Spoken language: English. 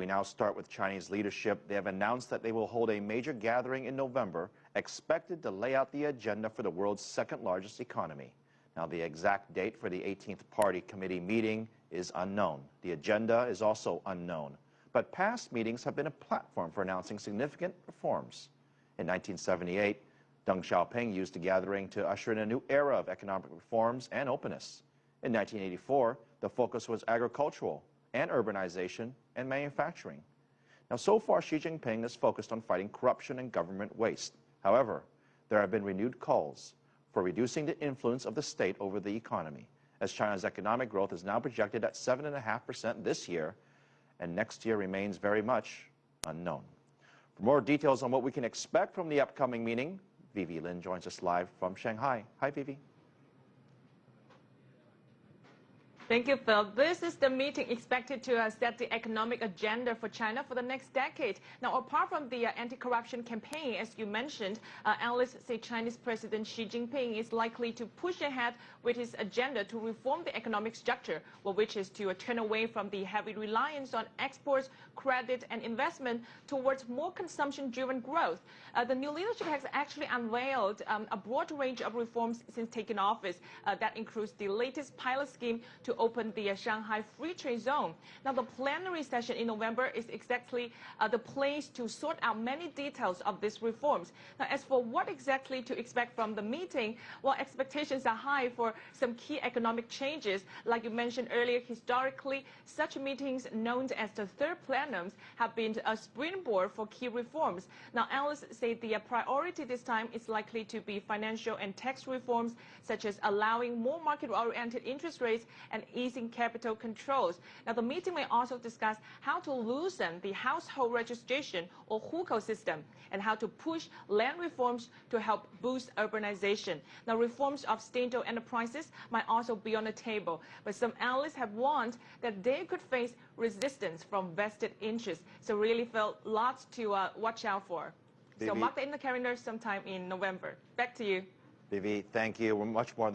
We now start with Chinese leadership. They have announced that they will hold a major gathering in November, expected to lay out the agenda for the world's second largest economy. Now, the exact date for the 18th Party Committee meeting is unknown. The agenda is also unknown. But past meetings have been a platform for announcing significant reforms. In 1978, Deng Xiaoping used the gathering to usher in a new era of economic reforms and openness. In 1984, the focus was agricultural and urbanization and manufacturing. Now, so far, Xi Jinping is focused on fighting corruption and government waste. However, there have been renewed calls for reducing the influence of the state over the economy, as China's economic growth is now projected at 7.5% this year, and next year remains very much unknown. For more details on what we can expect from the upcoming meeting, Vivi Lin joins us live from Shanghai. Hi, Vivi. Thank you, Phil. This is the meeting expected to set the economic agenda for China for the next decade. Now, apart from the anti-corruption campaign, as you mentioned, analysts say Chinese President Xi Jinping is likely to push ahead with his agenda to reform the economic structure, which is to turn away from the heavy reliance on exports, credit, and investment towards more consumption-driven growth. The new leadership has actually unveiled a broad range of reforms since taking office. That includes the latest pilot scheme to open the Shanghai Free Trade Zone. Now, the plenary session in November is exactly the place to sort out many details of these reforms. Now, as for what exactly to expect from the meeting, well, expectations are high for some key economic changes. Like you mentioned earlier, historically, such meetings known as the third plenums have been a springboard for key reforms. Now, analysts say the priority this time is likely to be financial and tax reforms, such as allowing more market-oriented interest rates and easing capital controls. Now, the meeting may also discuss how to loosen the household registration or hukou system and how to push land reforms to help boost urbanization. Now, reforms of state-owned enterprises might also be on the table, but some analysts have warned that they could face resistance from vested interests. So really felt lots to watch out for. Vivi. So mark that in the calendar sometime in November. Back to you. Vivi, thank you. We're much more